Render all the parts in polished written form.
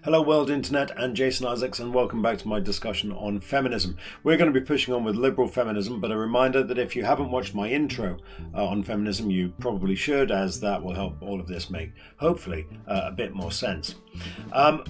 Hello World Internet, and Jason Isaacs, and welcome back to my discussion on feminism. We're going to be pushing on with liberal feminism, but a reminder that if you haven't watched my intro on feminism, you probably should, as that will help all of this make, hopefully, a bit more sense.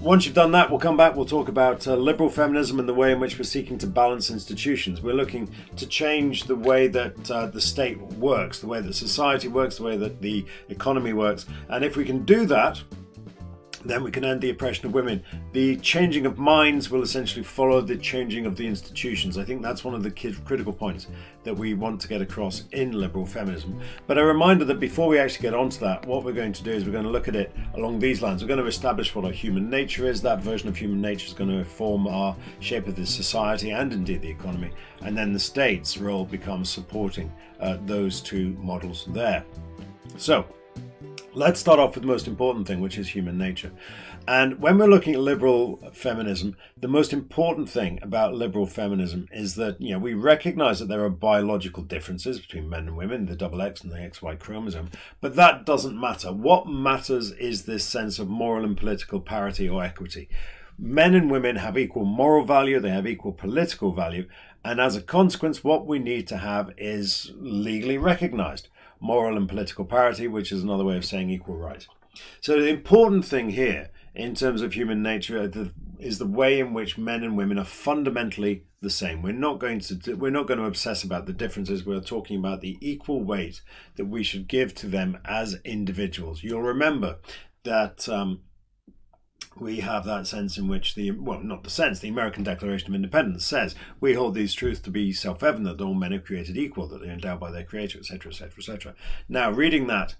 Once you've done that, we'll come back, we'll talk about liberal feminism and the way in which we're seeking to balance institutions. We're looking to change the way that the state works, the way that society works, the way that the economy works, and if we can do that, then we can end the oppression of women. The changing of minds will essentially follow the changing of the institutions. I think that's one of the critical points that we want to get across in liberal feminism. But a reminder that before we actually get onto that, what we're going to do is we're going to look at it along these lines. We're going to establish what our human nature is. That version of human nature is going to form our shape of the society and indeed the economy. And then the state's role becomes supporting those two models there. So, let's start off with the most important thing, which is human nature. And when we're looking at liberal feminism, the most important thing about liberal feminism is that, we recognize that there are biological differences between men and women, the XX and the XY chromosome, but that doesn't matter. What matters is this sense of moral and political parity or equity. Men and women have equal moral value, they have equal political value, and as a consequence, what we need to have is legally recognized moral and political parity, which is another way of saying equal rights. So the important thing here in terms of human nature is the way in which men and women are fundamentally the same. We're not going to obsess about the differences. We're talking about the equal weight that we should give to them as individuals. You'll remember that we have that sense in which the American Declaration of Independence says we hold these truths to be self-evident, that all men are created equal, that they're endowed by their creator, etc., etc., etc. Now, reading that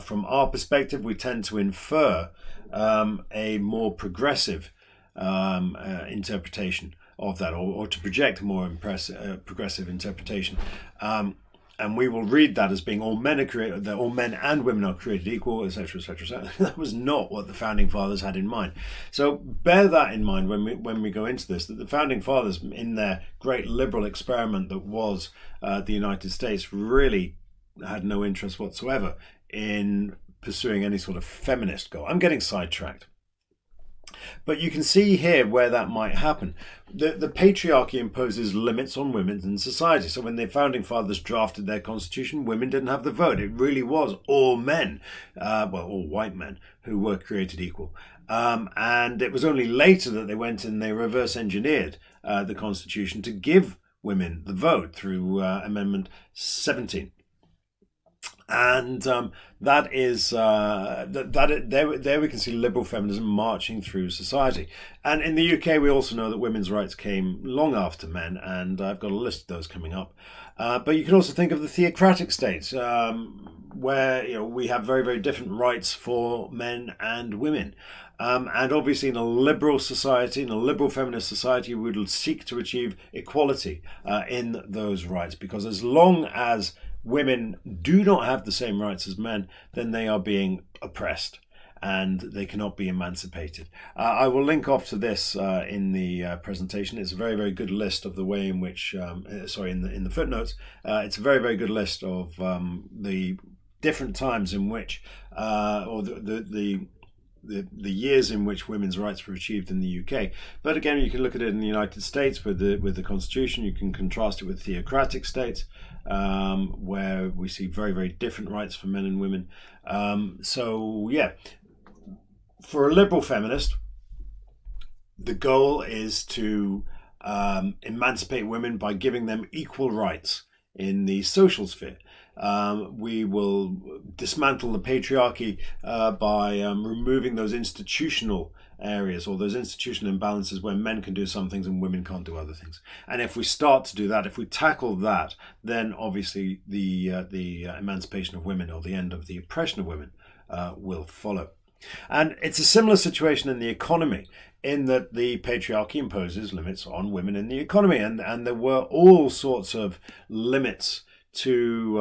from our perspective, we tend to infer a more progressive interpretation of that, or to project a more progressive interpretation. And we will read that as being all men are created, that all men and women are created equal, etc., etc., etc. That was not what the founding fathers had in mind. So bear that in mind when we go into this, that the founding fathers, in their great liberal experiment that was the United States, really had no interest whatsoever in pursuing any sort of feminist goal. I'm getting sidetracked. But you can see here where that might happen. The patriarchy imposes limits on women in society. So when the founding fathers drafted their constitution, women didn't have the vote. It really was all men, all white men, who were created equal. And it was only later that they went and they reverse engineered the constitution to give women the vote through Amendment 17. And that is there we can see liberal feminism marching through society. And in the UK, we also know that women's rights came long after men, and I've got a list of those coming up. But you can also think of the theocratic states, where we have very, very different rights for men and women. And obviously in a liberal society, in a liberal feminist society, we would seek to achieve equality in those rights, because as long as women do not have the same rights as men, then they are being oppressed and they cannot be emancipated. I will link off to this in the presentation. It's a very, very good list of the way in which, in the footnotes, it's a very, very good list of the different times in which, or the years in which women's rights were achieved in the UK. But again, you can look at it in the United States with the Constitution. You can contrast it with theocratic states, where we see very, very different rights for men and women. So yeah, for a liberal feminist, the goal is to emancipate women by giving them equal rights in the social sphere. We will dismantle the patriarchy by removing those institutional areas, or those institutional imbalances where men can do some things and women can't do other things. And if we start to do that, if we tackle that, then obviously the emancipation of women, or the end of the oppression of women, will follow. And it's a similar situation in the economy, in that the patriarchy imposes limits on women in the economy, and there were all sorts of limits to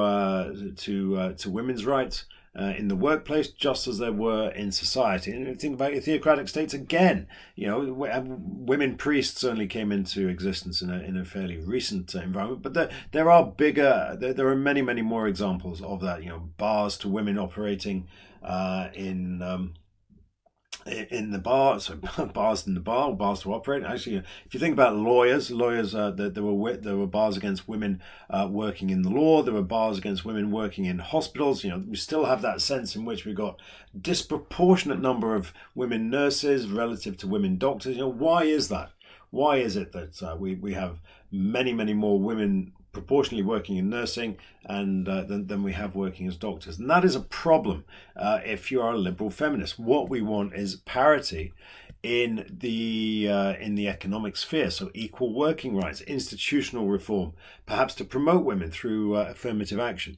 women's rights in the workplace, just as there were in society. And think about your theocratic states again. Women priests only came into existence in a fairly recent environment, but there are many, many more examples of that. Bars to women operating in in the bar, so bars in the bar, or bars to operate. Actually, if you think about lawyers, there were bars against women working in the law. There were bars against women working in hospitals. You know, we still have that sense in which we've got disproportionate number of women nurses relative to women doctors. You know, why is that? Why is it that we have many more women proportionally working in nursing and than we have working as doctors? And that is a problem if you are a liberal feminist. What we want is parity in the economic sphere, so equal working rights, institutional reform, perhaps to promote women through affirmative action.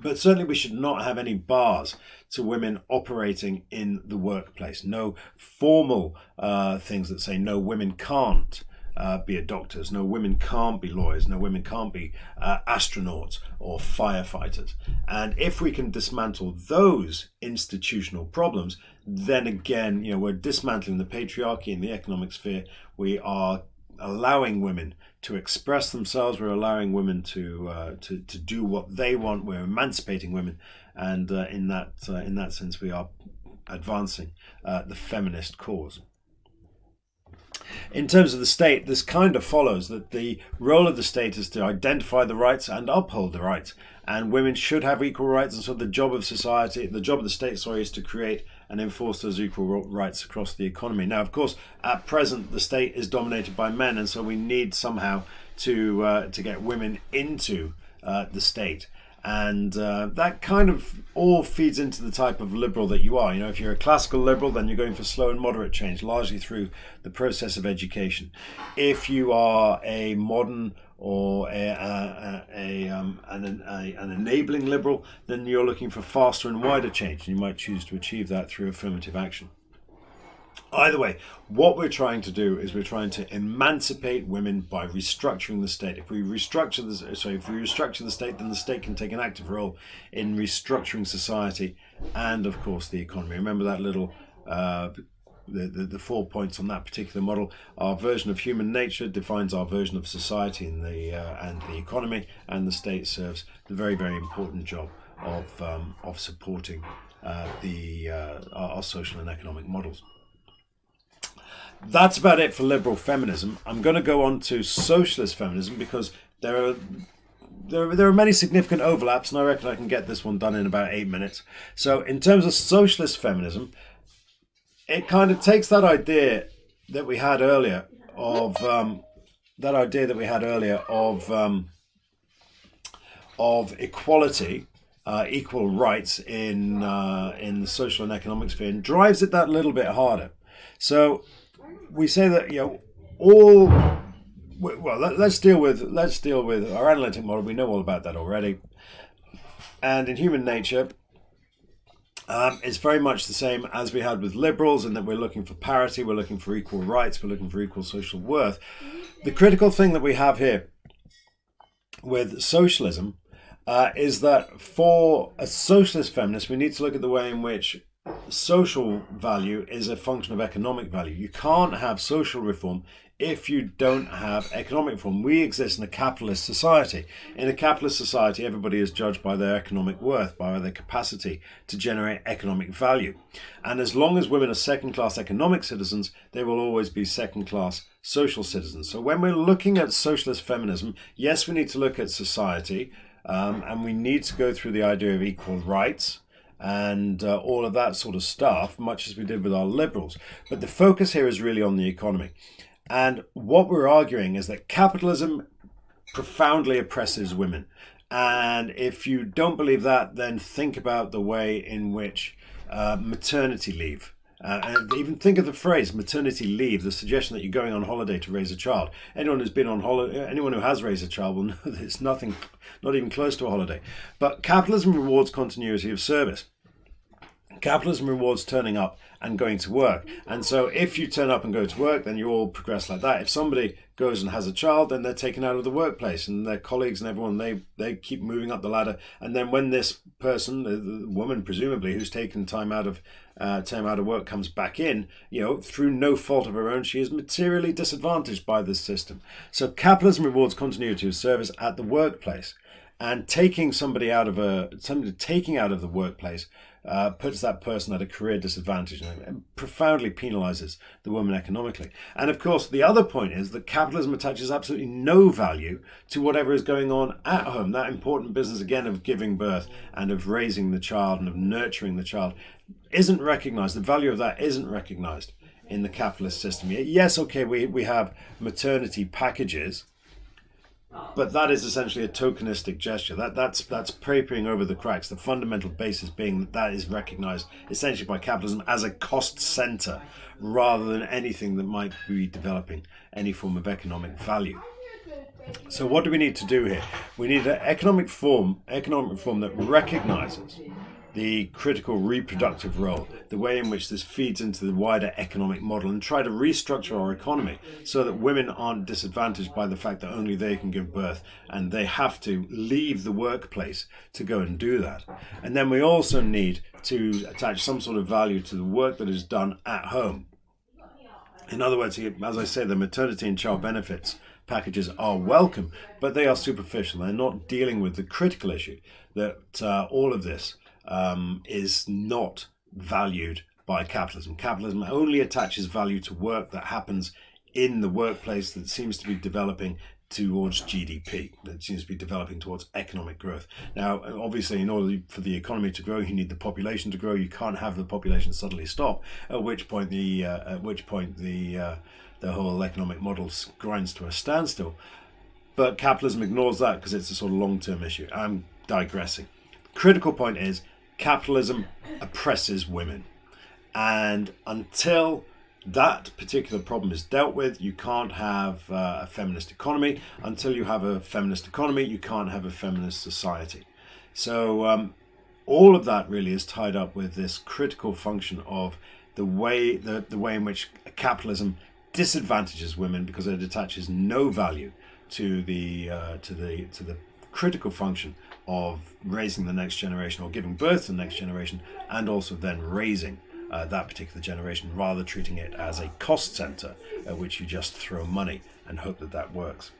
But certainly we should not have any bars to women operating in the workplace. No formal things that say no, women can't be doctors, no, women can't be lawyers, no, women can't be astronauts or firefighters. And if we can dismantle those institutional problems, then again, you know, we're dismantling the patriarchy in the economic sphere. We are allowing women to express themselves. We're allowing women to do what they want. We're emancipating women, and in that sense, we are advancing the feminist cause. In terms of the state, this kind of follows that the role of the state is to identify the rights and uphold the rights, and women should have equal rights. And so the job of society, the job of the state, sorry, is to create and enforce those equal rights across the economy. Now, of course, at present, the state is dominated by men, and so we need somehow to get women into the state. And that kind of all feeds into the type of liberal that you are. You know, if you're a classical liberal, then you're going for slow and moderate change, largely through the process of education. If you are a modern or an enabling liberal, then you're looking for faster and wider change. And you might choose to achieve that through affirmative action. Either way, what we're trying to do is we're trying to emancipate women by restructuring the state. If we restructure the state, then the state can take an active role in restructuring society and, of course, the economy. Remember that little the 4 points on that particular model. Our version of human nature defines our version of society and the economy, and the state serves the very important job of supporting our social and economic models. That's about it for liberal feminism. I'm going to go on to socialist feminism because there are many significant overlaps, and I reckon I can get this one done in about 8 minutes. So in terms of socialist feminism, it kind of takes that idea that we had earlier of equality, equal rights in the social and economic sphere, and drives it that little bit harder. So we say that, you know, let's deal with our analytic model. We know all about that already. And in human nature, it's very much the same as we had with liberals, in that we're looking for parity, we're looking for equal rights, we're looking for equal social worth. The critical thing that we have here with socialism is that for a socialist feminist, we need to look at the way in which social value is a function of economic value. You can't have social reform if you don't have economic reform. We exist in a capitalist society. In a capitalist society, everybody is judged by their economic worth, by their capacity to generate economic value. And as long as women are second-class economic citizens, they will always be second-class social citizens. So when we're looking at socialist feminism, yes, we need to look at society, and we need to go through the idea of equal rights and all of that sort of stuff, much as we did with our liberals. But the focus here is really on the economy. And what we're arguing is that capitalism profoundly oppresses women. And if you don't believe that, then think about the way in which maternity leave, and even think of the phrase maternity leave, the suggestion that you're going on holiday to raise a child. Anyone who's been on holiday, anyone who has raised a child will know that it's nothing, not even close to a holiday. But capitalism rewards continuity of service. Capitalism rewards turning up and going to work. And so if you turn up and go to work, then you all progress like that. If somebody goes and has a child, then they're taken out of the workplace, and their colleagues and everyone, they keep moving up the ladder. And then when this person, the woman presumably, who's taken time out of work, comes back in, you know, through no fault of her own, she is materially disadvantaged by this system. So capitalism rewards continuity of service at the workplace, and taking somebody out of the workplace puts that person at a career disadvantage and profoundly penalizes the woman economically. And of course, the other point is that capitalism attaches absolutely no value to whatever is going on at home. That important business, again, of giving birth and of raising the child and of nurturing the child isn't recognized. The value of that isn't recognized in the capitalist system. Yes, okay, we have maternity packages, but that is essentially a tokenistic gesture. That's papering over the cracks. The fundamental basis being that is recognized essentially by capitalism as a cost center rather than anything that might be developing any form of economic value. So what do we need to do here? We need an economic reform that recognizes the critical reproductive role, the way in which this feeds into the wider economic model, and try to restructure our economy so that women aren't disadvantaged by the fact that only they can give birth and they have to leave the workplace to go and do that. And then we also need to attach some sort of value to the work that is done at home. In other words, as I say, the maternity and child benefits packages are welcome, but they are superficial. They're not dealing with the critical issue that all of this is not valued by capitalism. Capitalism only attaches value to work that happens in the workplace, that seems to be developing towards GDP, that seems to be developing towards economic growth. Now, obviously, in order for the economy to grow, you need the population to grow. You can't have the population suddenly stop, at which point the whole economic model grinds to a standstill. But capitalism ignores that because it's a sort of long-term issue. I'm digressing. Critical point is capitalism oppresses women, and until that particular problem is dealt with, you can't have a feminist economy. Until you have a feminist economy, you can't have a feminist society. So all of that really is tied up with this critical function of the way in which capitalism disadvantages women because it attaches no value to the critical function of raising the next generation, or giving birth to the next generation, and also then raising that particular generation, rather treating it as a cost center at which you just throw money and hope that that works.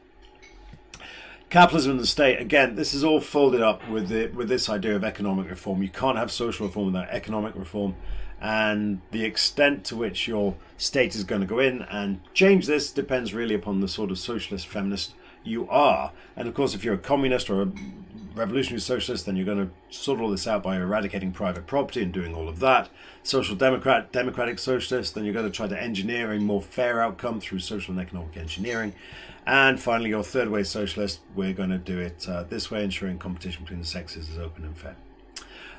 Capitalism and the state, again, this is all folded up with this idea of economic reform. You can't have social reform without economic reform, and the extent to which your state is going to go in and change this depends really upon the sort of socialist feminist you are. And of course, if you're a communist or a revolutionary socialist, then you're going to sort all this out by eradicating private property and doing all of that. Social democrat, democratic socialist, then you're going to try to engineer a more fair outcome through social and economic engineering. And finally, your third way socialist, we're going to do it this way, ensuring competition between the sexes is open and fair.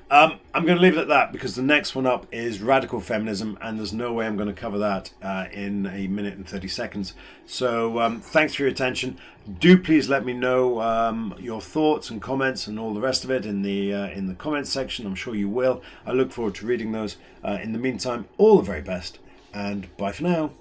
I'm going to leave it at that because the next one up is radical feminism, and there's no way I'm going to cover that in a minute and 30 seconds. So thanks for your attention. Do please let me know your thoughts and comments and all the rest of it in the comments section. I'm sure you will. I look forward to reading those. In the meantime, all the very best, and bye for now.